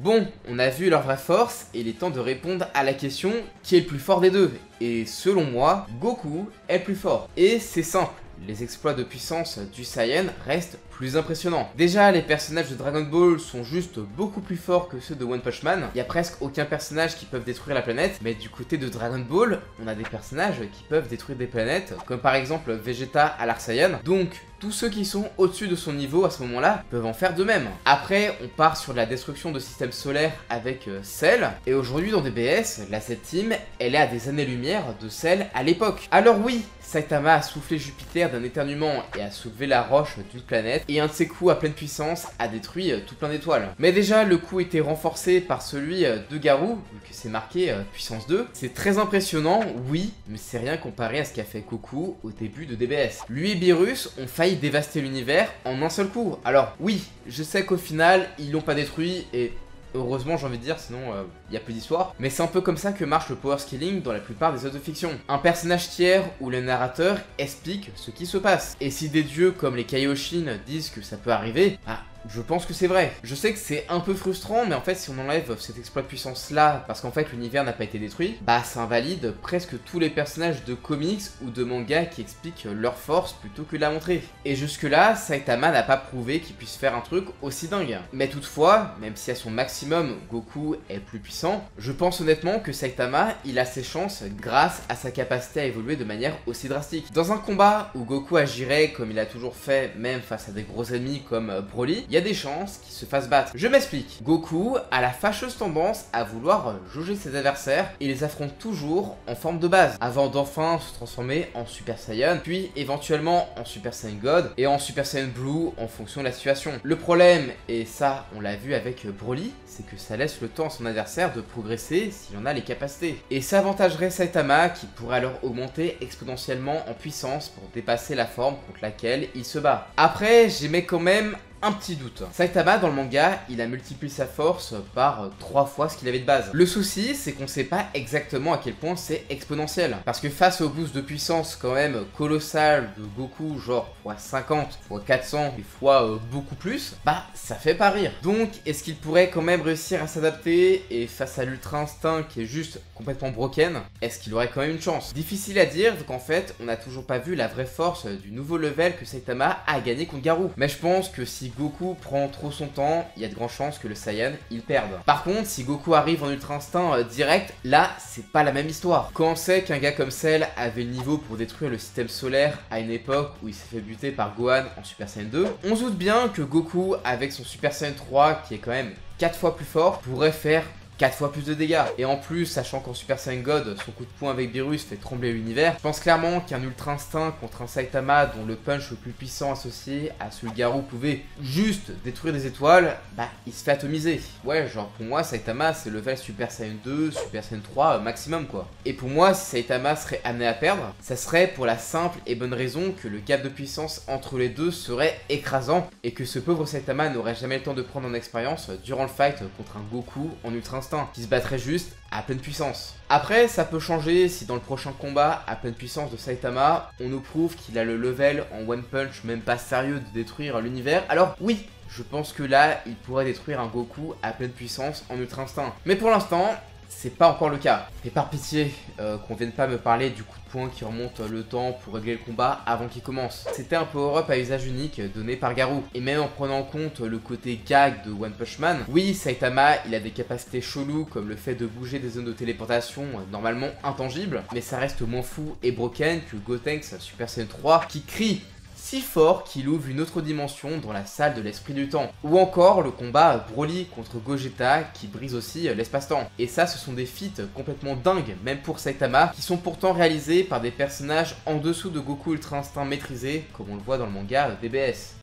Bon, on a vu leur vraie force et il est temps de répondre à la question qui est le plus fort des deux. Et selon moi, Goku est le plus fort. Et c'est simple, les exploits de puissance du Saiyan restent plus impressionnants. Déjà, les personnages de Dragon Ball sont juste beaucoup plus forts que ceux de One Punch Man. Il y a presque aucun personnage qui peuvent détruire la planète, mais du côté de Dragon Ball, on a des personnages qui peuvent détruire des planètes, comme par exemple Vegeta à l'Arc Saiyan. Donc, tous ceux qui sont au-dessus de son niveau à ce moment-là peuvent en faire de même. Après, on part sur la destruction de systèmes solaires avec Cell. Et aujourd'hui dans DBS, la Z-Team, elle est à des années-lumière de Cell à l'époque. Alors oui, Saitama a soufflé Jupiter d'un éternuement et a soulevé la roche d'une planète. Et un de ses coups à pleine puissance a détruit tout plein d'étoiles. Mais déjà, le coup était renforcé par celui de Garou, vu que c'est marqué puissance 2. C'est très impressionnant, oui, mais c'est rien comparé à ce qu'a fait Goku au début de DBS. Lui et Beerus ont failli dévaster l'univers en un seul coup. Alors oui, je sais qu'au final, ils l'ont pas détruit et heureusement, j'ai envie de dire, sinon il y a plus d'histoire. Mais c'est un peu comme ça que marche le power scaling dans la plupart des œuvres de fiction. Un personnage tiers où le narrateur explique ce qui se passe. Et si des dieux comme les Kaioshin disent que ça peut arriver, je pense que c'est vrai. Je sais que c'est un peu frustrant, mais en fait, si on enlève cet exploit de puissance-là, parce qu'en fait, l'univers n'a pas été détruit, ça invalide presque tous les personnages de comics ou de manga qui expliquent leur force plutôt que de la montrer. Et jusque-là, Saitama n'a pas prouvé qu'il puisse faire un truc aussi dingue. Mais toutefois, même si à son maximum, Goku est plus puissant, je pense honnêtement que Saitama, il a ses chances grâce à sa capacité à évoluer de manière aussi drastique. Dans un combat où Goku agirait comme il a toujours fait, même face à des gros ennemis comme Broly, il y a des chances qu'il se fasse battre. Je m'explique. Goku a la fâcheuse tendance à vouloir jauger ses adversaires et les affronte toujours en forme de base, avant d'enfin se transformer en Super Saiyan, puis éventuellement en Super Saiyan God et en Super Saiyan Blue en fonction de la situation. Le problème, et ça on l'a vu avec Broly, c'est que ça laisse le temps à son adversaire de progresser s'il en a les capacités. Et ça avantagerait Saitama qui pourrait alors augmenter exponentiellement en puissance pour dépasser la forme contre laquelle il se bat. Après, j'émets quand même un petit doute. Saitama dans le manga, il a multiplié sa force par 3 fois ce qu'il avait de base. Le souci, c'est qu'on sait pas exactement à quel point c'est exponentiel. Parce que face au boost de puissance quand même colossal de Goku, genre x50, x400 et fois beaucoup plus, ça fait pas rire. Donc, est-ce qu'il pourrait quand même réussir à s'adapter et face à l'Ultra Instinct qui est juste complètement broken, est-ce qu'il aurait quand même une chance? Difficile à dire, vu qu'en fait, on n'a toujours pas vu la vraie force du nouveau level que Saitama a gagné contre Garou. Mais je pense que si Goku prend trop son temps, il y a de grandes chances que le Saiyan, il perde. Par contre, si Goku arrive en Ultra Instinct direct, là, c'est pas la même histoire. Quand on sait qu'un gars comme Cell avait le niveau pour détruire le système solaire à une époque où il s'est fait buter par Gohan en Super Saiyan 2, on se doute bien que Goku, avec son Super Saiyan 3, qui est quand même 4 fois plus fort, pourrait faire 4 fois plus de dégâts. Et en plus, sachant qu'en Super Saiyan God, son coup de poing avec Beerus fait trembler l'univers, je pense clairement qu'un Ultra Instinct contre un Saitama dont le punch le plus puissant associé à celui de Garou pouvait juste détruire des étoiles, il se fait atomiser. Ouais, genre pour moi, Saitama c'est level Super Saiyan 2, Super Saiyan 3 maximum quoi. Et pour moi, si Saitama serait amené à perdre, ça serait pour la simple et bonne raison que le gap de puissance entre les deux serait écrasant et que ce pauvre Saitama n'aurait jamais le temps de prendre en expérience durant le fight contre un Goku en Ultra Instinct qui se battrait juste à pleine puissance. Après, ça peut changer si dans le prochain combat à pleine puissance de Saitama, on nous prouve qu'il a le level en One Punch même pas sérieux de détruire l'univers. Alors oui, je pense que là, il pourrait détruire un Goku à pleine puissance en Ultra Instinct. Mais pour l'instant, c'est pas encore le cas. Et par pitié, qu'on vienne pas me parler du coup de poing qui remonte le temps pour régler le combat avant qu'il commence. C'était un power-up à usage unique donné par Garou. Et même en prenant en compte le côté gag de One Punch Man, oui, Saitama, il a des capacités cheloues comme le fait de bouger des zones de téléportation normalement intangibles, mais ça reste moins fou et broken que Gotenks Super Saiyan 3 qui crie si fort qu'il ouvre une autre dimension dans la salle de l'esprit du temps. Ou encore le combat Broly contre Gogeta qui brise aussi l'espace-temps. Et ça, ce sont des feats complètement dingues, même pour Saitama, qui sont pourtant réalisés par des personnages en dessous de Goku Ultra Instinct maîtrisé, comme on le voit dans le manga DBS.